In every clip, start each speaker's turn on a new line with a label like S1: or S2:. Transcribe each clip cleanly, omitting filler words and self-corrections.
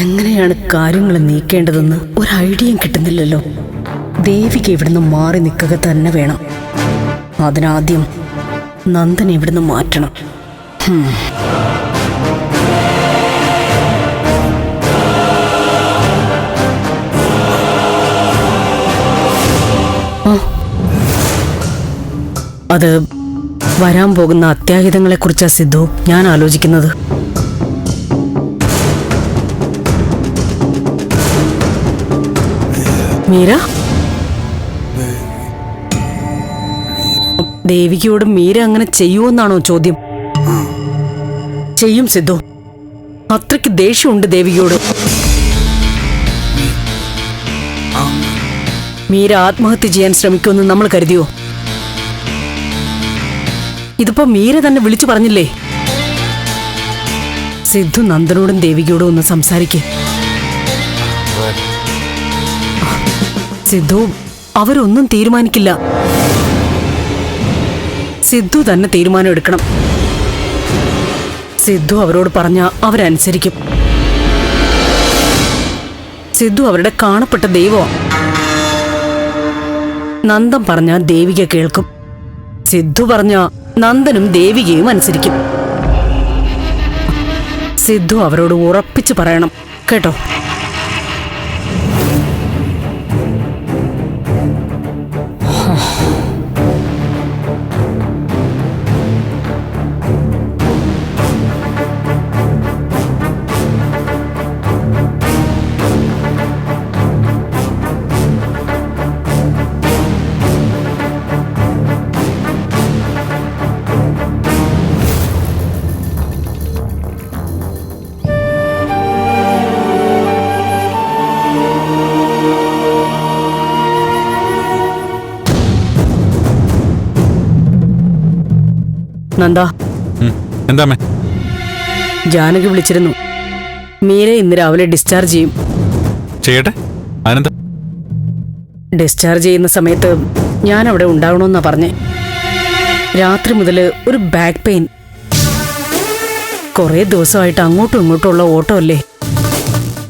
S1: എങ്ങനെയാണ് കാര്യങ്ങൾ നീക്കേണ്ടതെന്ന് ഒരു ഐഡിയയും കിട്ടുന്നില്ലല്ലോ. ദേവിക്ക് ഇവിടുന്ന് മാറി നിൽക്കുക തന്നെ വേണം. അതിനാദ്യം നന്ദനെ ഇവിടുന്ന് മാറ്റണം. അത് വരാൻ പോകുന്ന അത്യാഹിതങ്ങളെക്കുറിച്ചാ സിദ്ധു ഞാൻ ആലോചിക്കുന്നത്. മീര, ദേവികയോട് മീര അങ്ങനെ ചെയ്യുമെന്നാണോ ചോദ്യം? ചെയ്യും സിദ്ധു. അത്രയ്ക്ക് ദേഷ്യമുണ്ട് ദേവികയോട്. മീര ആത്മഹത്യ ചെയ്യാൻ ശ്രമിക്കുമെന്ന് നമ്മൾ കരുതിയോ? ഇതിപ്പോ മീര തന്നെ വിളിച്ചു പറഞ്ഞില്ലേ. സിദ്ധു നന്ദനോടും ദേവികയോടും ഒന്ന് സംസാരിക്കേ. സിദ്ധു, അവരൊന്നും തീരുമാനിക്കില്ല. സിദ്ധു തന്നെ തീരുമാനം എടുക്കണം. സിദ്ധു അവരോട് പറഞ്ഞ അവരനുസരിക്കും. സിദ്ധു അവരുടെ കാണപ്പെട്ട ദൈവമാണ്. നന്ദൻ പറഞ്ഞ ദേവിക കേൾക്കും. സിദ്ധു പറഞ്ഞ നന്ദനും ദേവികയും അനുസരിക്കും. സിദ്ധു അവരോട് ഉറപ്പിച്ചു പറയണം കേട്ടോ. നന്ദാ,
S2: എന്താ
S1: ജാനകി വിളിച്ചിരുന്നു. മീരെ ഇന്ന് രാവിലെ ഡിസ്ചാർജ് ചെയ്യും.
S2: ചെയ്യട്ടെ, അതെന്താ?
S1: ഡിസ്ചാർജ് ചെയ്യുന്ന സമയത്ത് ഞാൻ അവിടെ ഉണ്ടാവണമെന്നാ പറഞ്ഞേ. രാത്രി മുതൽ ഒരു ബാക്ക് പെയിൻ. കുറെ ദിവസമായിട്ട് അങ്ങോട്ടും ഇങ്ങോട്ടും ഉള്ള ഓട്ടോ അല്ലേ.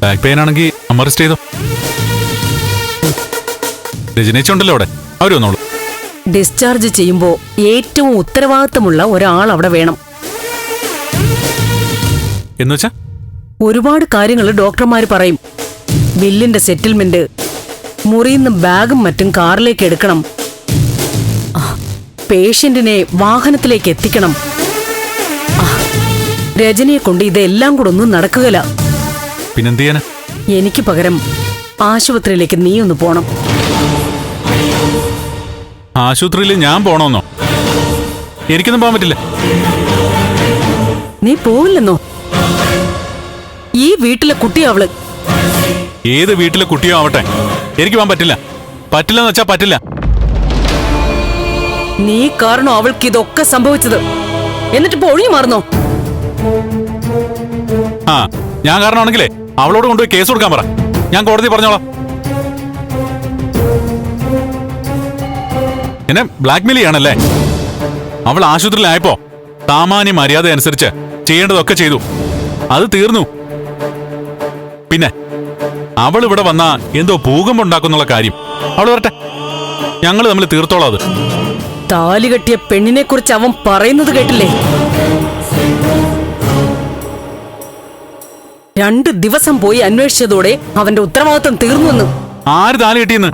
S2: ബാക്ക് പെയിൻ ആണെങ്കിൽ അമ്മ റെസ്റ്റ് ചെയ്തോ. രജനീച്ചുണ്ടല്ലോ അവിടെ, അവര് വന്നോളൂ.
S1: ഡിസ്ചാർജ് ചെയ്യുമ്പോ ഏറ്റവും ഉത്തരവാദിത്തമുള്ള ഒരാൾ അവിടെ വേണം.
S2: എന്നുവെച്ചാ
S1: ഒരുപാട് കാര്യങ്ങൾ ഡോക്ടർമാര് പറയും. ബില്ലിന്റെ സെറ്റിൽമെന്റ്, മുറിയിന്ന് ബാഗും മറ്റും കാറിലേക്ക് എടുക്കണം, പേഷ്യന്റിനെ വാഹനത്തിലേക്ക് എത്തിക്കണം. രജനിയെ കൊണ്ട് ഇതെല്ലാം കൂടെ ഒന്നും നടക്കുകയില്ല.
S2: പിന്നെന്ത് ചെയ്യാനാ?
S1: എനിക്ക് പകരം ആശുപത്രിയിലേക്ക് നീ ഒന്ന് പോണം.
S2: ആശുപത്രിയിൽ ഞാൻ പോണോന്നോ? എനിക്കൊന്നും പോകാൻ പറ്റില്ല.
S1: നീ പോവില്ലെന്നോ? ഈ വീട്ടിലെ കുട്ടിയാ അവള്.
S2: ഏത് വീട്ടിലെ കുട്ടിയോ ആവട്ടെ, എനിക്ക് പോകാൻ പറ്റില്ല. പറ്റില്ലെന്ന് വെച്ചാ പറ്റില്ല.
S1: നീ കാരണം അവൾക്ക് ഇതൊക്കെ സംഭവിച്ചത്. എന്നിട്ടിപ്പോ ഒഴിഞ്ഞു മാറുന്നോ?
S2: ആ, ഞാൻ കാരണമാണെങ്കിലേ അവളോട് കൊണ്ടുപോയി കേസ് കൊടുക്കാൻ പറ. ഞാൻ കോടതി പറഞ്ഞോളാം. എന്നെ ബ്ലാക്ക്മെയിൽ ചെയ്യാണല്ലേ? അവൾ ആശുപത്രിയിലായപ്പോ സാമാന്യ മര്യാദ അനുസരിച്ച് ചെയ്യേണ്ടതൊക്കെ ചെയ്തു. അത് തീർന്നു. പിന്നെ അവൾ ഇവിടെ വന്നാ എന്തോ ഭൂകമ്പം ഉണ്ടാക്കുന്നുള്ള കാര്യം അവൾ വരട്ടെ, ഞങ്ങൾ തമ്മിൽ തീർത്തോളാം. അത്
S1: താലി കെട്ടിയ പെണ്ണിനെ കുറിച്ച് അവൻ പറയുന്നത് കേട്ടില്ലേ? 2 ദിവസം പോയി അന്വേഷിച്ചതോടെ അവന്റെ ഉത്തരവാദിത്വം തീർന്നുവെന്ന്.
S2: ആര് താലി കെട്ടിയെന്ന്?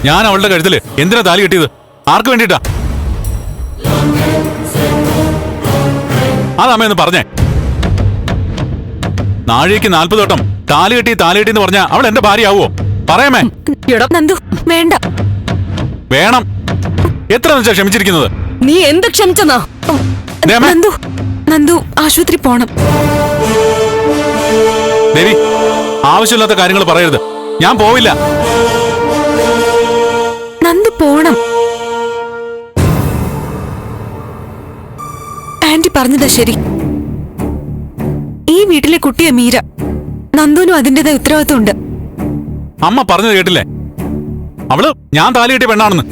S2: ഞാൻ അവളുടെ കഴുത്തില് എന്തിനാ താലി കെട്ടിയത്? ആർക്ക് വേണ്ടിട്ടാ? അതമ്മയെന്ന് പറഞ്ഞേ. നാഴികയ്ക്ക് 40 വട്ടം താലി കെട്ടി എന്ന് പറഞ്ഞാ അവൾ എന്റെ ഭാര്യയാവോ? പറയാമേ.
S3: നന്ദു, വേണ്ട.
S2: വേണം. എത്ര വെച്ചാ ക്ഷമിച്ചിരിക്കുന്നത്?
S1: നീ എന്ത് ക്ഷമിച്ചെന്നാ?
S3: നന്ദു, നന്ദു ആശുപത്രി പോണം.
S2: ദേവി, ആവശ്യമില്ലാത്ത കാര്യങ്ങൾ പറയരുത്. ഞാൻ പോവില്ല.
S3: നന്ദു പോണം. ആന്റി പറഞ്ഞതാ ശരി. ഈ വീട്ടിലെ കുട്ടിയെ മീര. നന്ദുവിനും അതിൻ്റെതായ ഉത്തരവാദിത്വം ഉണ്ട്.
S2: അമ്മ പറഞ്ഞത് കേട്ടില്ലേ? അവള് ഞാൻ താലി കെട്ടിയ പെണ്ണാണെന്ന്.